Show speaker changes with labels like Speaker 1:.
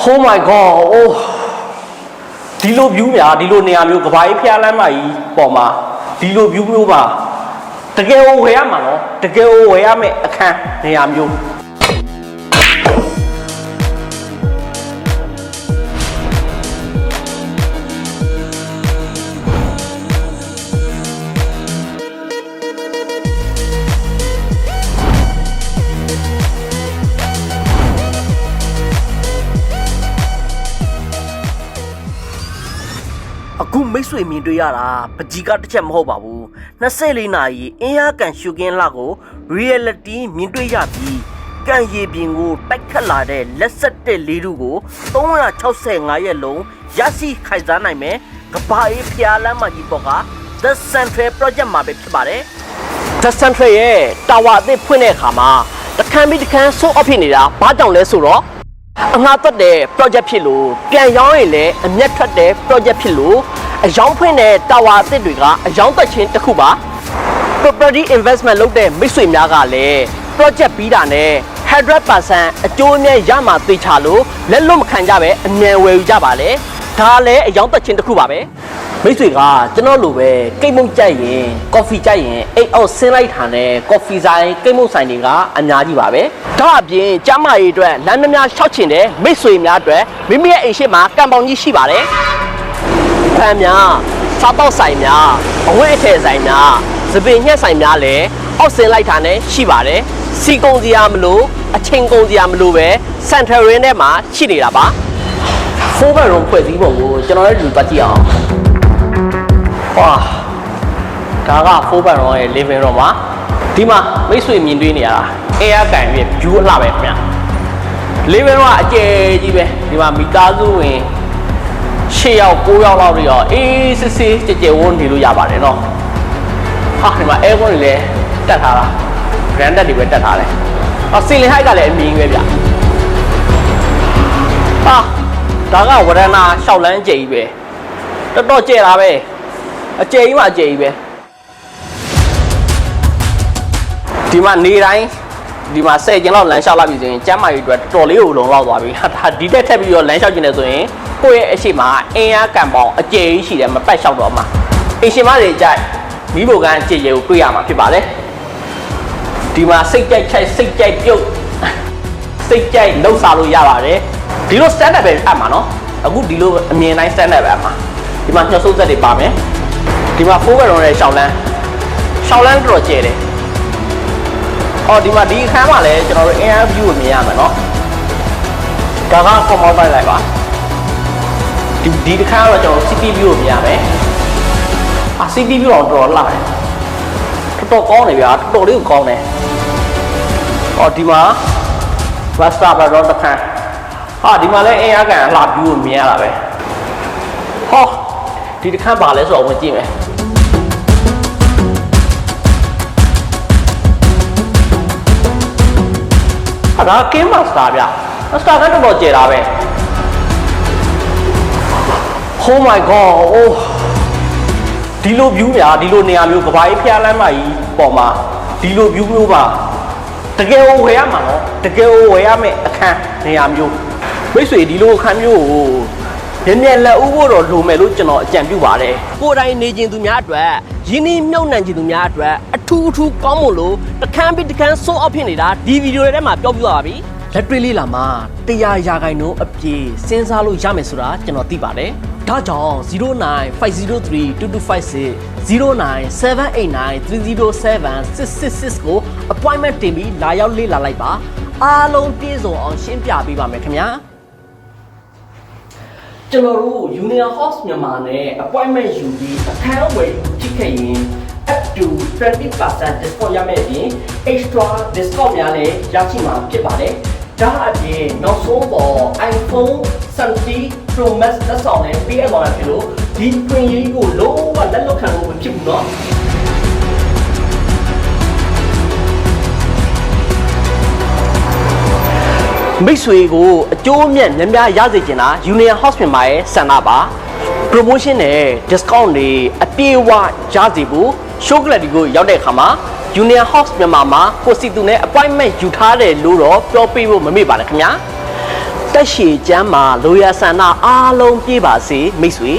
Speaker 1: Oh my god အိုးဒီလို view များဒီလိုနေရာမျိုးကဘာကြီးဖျားလမ်းမကြီးပေါ်မှာဒီလို view မျိုးပါတကယ်ကိုဝယ်ရမှာနော်တကယ်ကိုဝယ်ရမယ့်အခန်းနေရာမျိုးအခုမိတ်ဆွေမြင်တွေ့ရတာပကြီးကတစ်ချက်မဟုတ်ပါဘူး24နာရီအင်းအားကန်ရှုကင်းလာကို reality မြင်တွေ့ရပြီးကန်ရည်ပြင်ကိုတိုက်ခတ်လာတဲ့လက်ဆက်တဲ့လေးထုကို365ရက်လုံးရရှိခိုင်စားနိုင်မယ်ကဘာအေးဖျားလမ်းမကြီးပေါ်က The Central Project မှာပဲဖြစ်ပါတယ် The Central ရဲ့တာဝါအသစ်ဖွင့်တဲ့အခါမှာတခန်းပြီးတခန်းဆိုးအော့ဖြစ်နေတာဘာကြောင့်လဲဆိုတော့အငှားသက်တဲ့ project ဖြစ်လို့ပြန်ရောင်းရင်လည်းအမျက်ထွက်တဲ့ project ဖြစ်လို့အယောင်းဖွင့်တဲ့တာဝါအသစ်တွေကအယောင်းသက်ခြင်းတစ်ခုပါ property investment လုပ်တဲ့မိတ်ဆွေများကလည်း project ပြီးတာနဲ့ 100% အကျိုးအမြတ်ရမှာသိချလို့လက်လွတ်မခံကြပဲအမြန်ဝယ်ယူကြပါလေဒါလည်းအယောင်းသက်ခြင်းတစ်ခုပါပဲမိတ်ဆွေကကျွန်တော်လိုပဲကိတ်မုတ်ကြိုက်ရင် coffee ကြိုက်ရင်အိတ်အောက်ဆင်းလိုက်တာနဲ့ coffee ဆိုင်ကိတ်မုတ်ဆိုင်တွေကအများကြီးပါပဲဒါအပြင်ကျမကြီးအတွက်လမ်းမများရှောက်ချင်တဲ့မိတ်ဆွေများအတွက်မိမိရဲ့အိမ်ရှိမှာကံပေါင်းကြီးရှိပါတယ်ဖန်များစားတော့ဆိုင်များအဝတ်အထည်ဆိုင်များသပင်ညှက်ဆိုင်များလည်းအောက်ဆင်းလိုက်တာနဲ့ရှိပါတယ်စီကုံစရာမလို့အချင်းကုံစရာမလို့ပဲ Central Rain ထဲမှာရှိနေတာပါ4 bedroom ဖွဲ့စည်းပုံကိုကျွန်တော်တို့တွေ့ကြည့်အောင်ဝါဒါက4 bedroom ရဲ့ living room ပါဒီမှာမိတ်ဆွေမြင်တွေ့နေရတာ air ကန်ပြီး view အလှပဲခင်ဗျာ living room ကအကျယ်ကြီးပဲဒီမှာမိသားစုဝင်6ယောက်9ယောက်လောက်တွေရောအေးစစ်စစ်ကြကြဝန်းနေလို့ရပါတယ်နော်ဟာဒီမှာ air con တွေလည်းတက်ထားတာ branded တွေပဲတက်ထားတယ်ဟော ceiling height ကလည်းအမြင့်ပဲဗျဟာဒါကဝရဏ6လမ်းကျယ်ကြီးပဲတော်တော်ကျယ်တာပဲအကျယ်ကြီးမှအကျယ်ကြီးပဲဒီမှာနေတိုင်းဒီမှာ10ကျင်းလောက်လမ်းလျှောက်လာပြီဆိုရင်ကျမ်းမာရေးအတွက်တော်တော်လေးကိုလုံလောက်သွားပြီဟာဒီတက်ထက်ပြီးတော့လမ်းလျှောက်ကျင်နေဆိုရင်ကိုယ့်ရဲ့အရှိမအင်းအားကံပေါင်းအကျယ်ကြီးရှိတယ်မပတ်လျှောက်တော့မှအရှင်မတွေကြိုက်မိဘကန်ကြည်ကြည်ကိုတွေ့ရမှာဖြစ်ပါလေဒီမှာစိတ်ကြိုက်ချိုက်စိတ်ကြိုက်ပြုတ်စိတ်ကြိုက်လှုပ်ရှားလို့ရပါတယ်ဒီလို standard ပဲအပ်မှာနော်အခုဒီလိုအမြင်တိုင်း standard ပဲအပ်မှာဒီမှာညှော်စိုးသက်တွေပါမယ်ဒီမှာ4 bedroom ရဲ့ရှောင်းလန်းတော်တော်ကျယ်တယ်အော်ဒီမှာဒီအခန်းမှာလည်းကျွန်တော်တို့ air view ကိုမြင်ရမှာနော်ဒါက common လိုက်ပါဒီအခန်းကတော့ကျွန်တော် city view ကိုမြင်ရမယ်city view တော့တော်တော်လှတယ်တော်ကောင်းနေဗျာတော်တော်လေးကိုကောင်းတယ်အော်ဒီမှာ master bedroom တစ်ခန်းဒီမှာလည်း air ကန်အလှ view ကိုမြင်ရတာပဲဟောဒီတစ်ခန်းပါလဲဆိုတော့ဝင်ကြည့်မယ်ဒါ King Master ဗျ Master ကတော်တော်ကျယ်တာပဲ Oh my god အိုးဒီလို view များဒီလိုနေရာမျိုးကဘာကြီးဖျားလမ်းမကြီးပေါ်မှာဒီလို view မျိုးပါတကယ်ကိုဝယ်ရမှာနော်တကယ်ကိုဝယ်ရမယ့်အခန်းနေရာမျိုးမိတ်ဆွေဒီလိုအခန်းမျိုးကိုမြင်လက်ဦးဖို့တော့လိုမယ်လို့ကျွန်တော်အကြံပြုပါတယ်ကိုယ်တိုင်နေခြင်းသူများအတွက်ရင်းနှီးမြှုပ်နှံခြင်းသူများအတွက်အထူးကောင်းမလို့တခန်းပြီးတခန်းဆိုးအောက်ဖြစ်နေတာဒီဗီဒီယိုထဲမှာပြောပြသွားပါပြီလက်တွေ့လေးလာမှာ100ရာခိုင်နှုန်းအပြည့်စဉ်းစားလို့ရမယ်ဆိုတာကျွန်တော်သိပါတယ်ဒါကြောင့်0950322256 0978930766ကို appointment တင်ပြီးလာရောက်လေ့လာလိုက်ပါအားလုံးပြည့်စုံအောင်ရှင်းပြပေးပါမယ်ခင်ဗျာကျွန်တော်တို့ Union House မြန်မာနဲ့ appointment ယူပြီးအခန်းဝယ်ယူကြည့်ခဲ့ရင် up to 20% discount ရမယ့်အပြင် extra discount များလည်းရရှိမှာဖြစ်ပါတယ်ဒါအပြင်နောက်ဆုံးပေါ် iPhone 17 Pro Max လက်ဆောင်နဲ့ပေးအပ်သွားတာဖြစ်လို့ဒီတွင်ရေးကိုလုံးဝလက်လွတ်ခံလို့မဖြစ်ဘူးเนาะမိတ်ဆွေကိုအကျိုးအမြတ်များများရစေချင်တာ Union House မြန်မာရဲ့ဆန္ဒပါ promotion နဲ့ discount တွေအပြည့်အဝရစေဖို့ show quality ကိုရောက်တဲ့အခါမှာ Union House မြန်မာမှာကိုစီသူနဲ့ appointment ယူထားတယ်လို့တော့ပြောပြဖို့မမေ့ပါနဲ့ခင်ဗျာ တက်ရှည်ကျမ်းမှာလိုရာဆန္ဒအားလုံးပြည့်ပါစေမိတ်ဆွေ